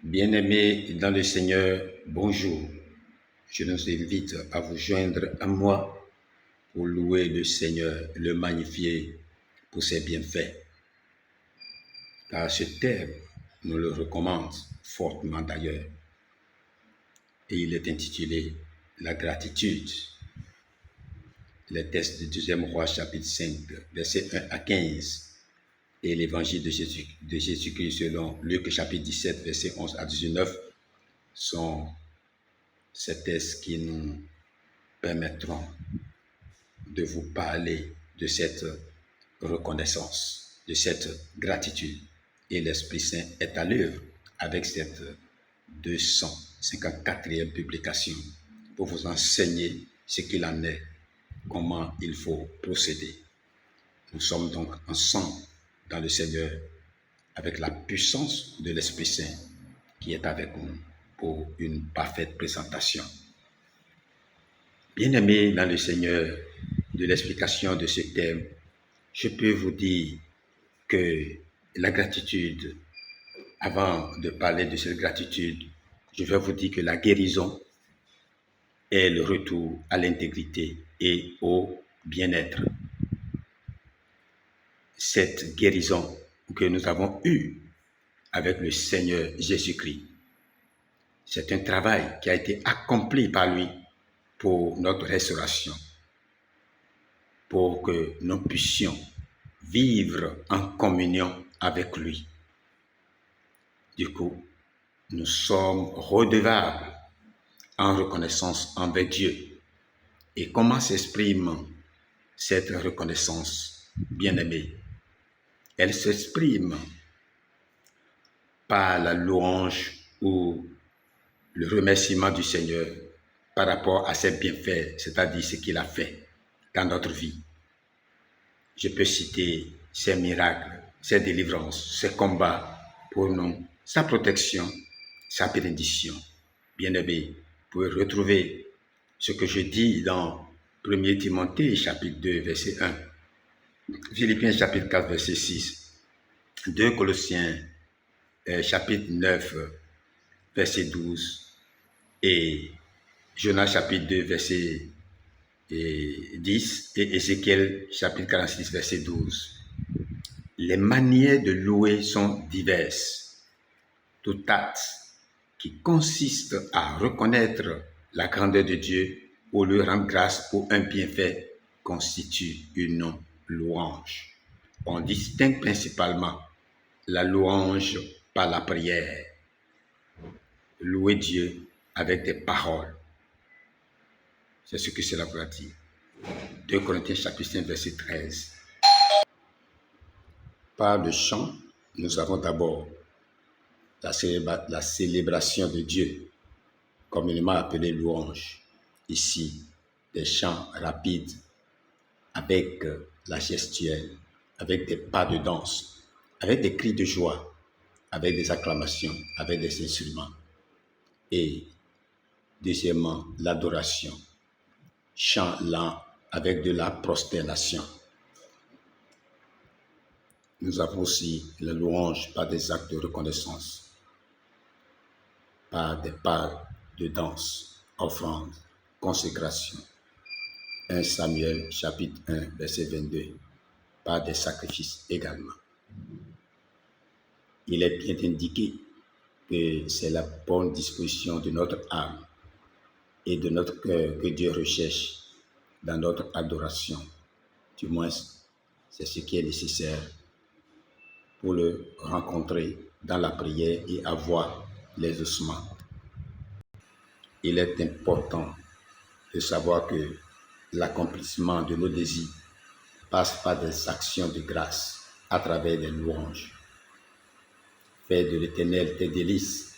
Bien-aimés dans le Seigneur, bonjour. Je nous invite à vous joindre à moi pour louer le Seigneur, le magnifier pour ses bienfaits. Car ce thème nous le recommande fortement d'ailleurs. Et il est intitulé La gratitude. Les textes de 2 Roi chapitre 5, versets 1 à 15 et l'évangile de Jésus-Christ selon Luc chapitre 17, versets 11 à 19 sont ces textes qui nous permettront de vous parler de cette reconnaissance, de cette gratitude. Et l'Esprit Saint est à l'œuvre avec cette 254e publication pour vous enseigner ce qu'il en est, comment il faut procéder. Nous sommes donc ensemble dans le Seigneur avec la puissance de l'Esprit Saint qui est avec nous pour une parfaite présentation. Bien-aimés dans le Seigneur, de l'explication de ce thème, je peux vous dire que la gratitude, avant de parler de cette gratitude, je vais vous dire que la guérison est le retour à l'intégrité et au bien-être. Cette guérison que nous avons eue avec le Seigneur Jésus-Christ, c'est un travail qui a été accompli par lui pour notre restauration, pour que nous puissions vivre en communion avec lui. Du coup, nous sommes redevables en reconnaissance envers Dieu. Et comment s'exprime cette reconnaissance, bien-aimée? Elle s'exprime par la louange ou le remerciement du Seigneur par rapport à ses bienfaits, c'est-à-dire ce qu'il a fait dans notre vie. Je peux citer ses miracles, ses délivrances, ses combats pour nous, sa protection, sa bénédiction. Bien-aimé, vous pouvez retrouver ce que je dis dans 1 Timothée chapitre 2, verset 1, Philippiens chapitre 4, verset 6, 2 Colossiens chapitre 9, verset 12 et Jonas chapitre 2, verset 10 et Ézéchiel chapitre 46, verset 12. Les manières de louer sont diverses. Tout acte qui consiste à reconnaître la grandeur de Dieu ou lui rendre grâce pour un bienfait constitue une louange. On distingue principalement la louange par la prière. Louer Dieu avec des paroles. C'est ce que cela veut dire. 2 Corinthiens chapitre 5, verset 13. Par le chant, nous avons d'abord la célébration de Dieu, communément appelée louange. Ici, des chants rapides avec la gestuelle, avec des pas de danse, avec des cris de joie, avec des acclamations, avec des instruments. Et deuxièmement, l'adoration, chant lent avec de la prosternation. Nous avons aussi la louange par des actes de reconnaissance, par des pas de danse, offrande, consécration. 1 Samuel chapitre 1, verset 22, par des sacrifices également. Il est bien indiqué que c'est la bonne disposition de notre âme et de notre cœur que Dieu recherche dans notre adoration. Du moins, c'est ce qui est nécessaire pour le rencontrer dans la prière et avoir les ossements. Il est important de savoir que l'accomplissement de nos désirs passe par des actions de grâce à travers des louanges. Fais de l'Éternel tes délices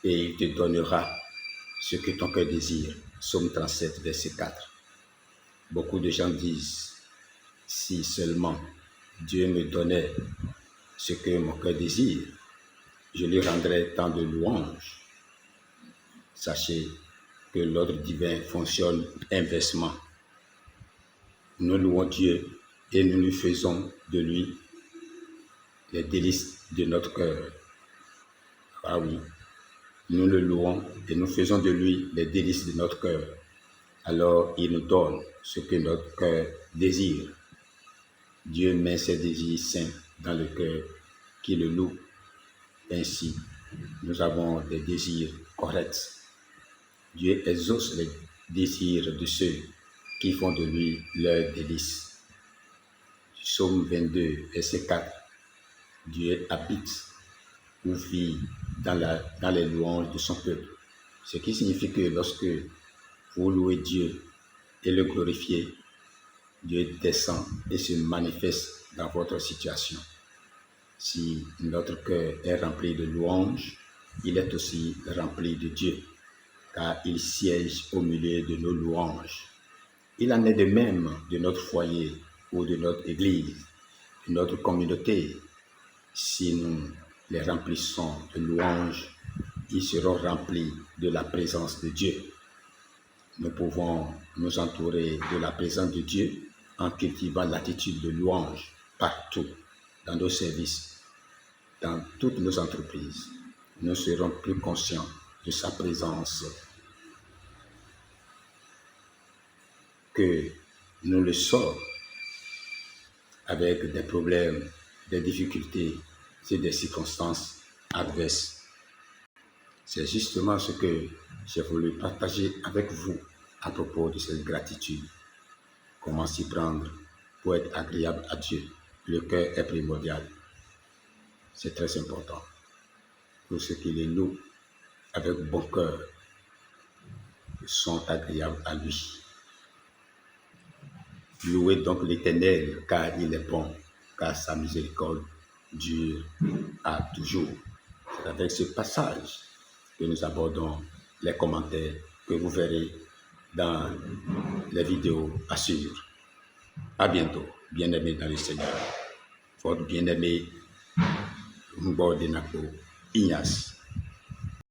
et il te donnera ce que ton cœur désire. Psaume 37, verset 4. Beaucoup de gens disent, si seulement Dieu me donnait ce que mon cœur désire, je lui rendrais tant de louanges. Sachez que l'ordre divin fonctionne inversement. Nous louons Dieu et nous lui faisons de lui les délices de notre cœur. Ah oui, nous le louons et nous faisons de lui les délices de notre cœur, alors il nous donne ce que notre cœur désire. Dieu met ses désirs saints dans le cœur qui le loue. Ainsi, nous avons des désirs corrects. Dieu exauce les désirs de ceux qui font de lui leur délice. Psaume 22, verset 4. Dieu habite ou vit dans les louanges de son peuple. Ce qui signifie que lorsque vous louez Dieu et le glorifiez, Dieu descend et se manifeste dans votre situation. Si notre cœur est rempli de louanges, il est aussi rempli de Dieu, car il siège au milieu de nos louanges. Il en est de même de notre foyer ou de notre église, de notre communauté. Si nous les remplissons de louanges, ils seront remplis de la présence de Dieu. Nous pouvons nous entourer de la présence de Dieu en cultivant l'attitude de louange partout, dans nos services, dans toutes nos entreprises. Nous serons plus conscients de sa présence que nous le sommes avec des problèmes, des difficultés et des circonstances adverses. C'est justement ce que j'ai voulu partager avec vous à propos de cette gratitude. Comment s'y prendre pour être agréable à Dieu. Le cœur est primordial. C'est très important. Pour ceux qui les louent avec bon cœur, sont agréables à lui. Louez donc l'Éternel, car il est bon, car sa miséricorde dure à toujours. C'est avec ce passage que nous abordons les commentaires que vous verrez dans les vidéos à suivre. À bientôt, bien-aimés dans le Seigneur. Votre bien-aimé Mbo Denako Ignace.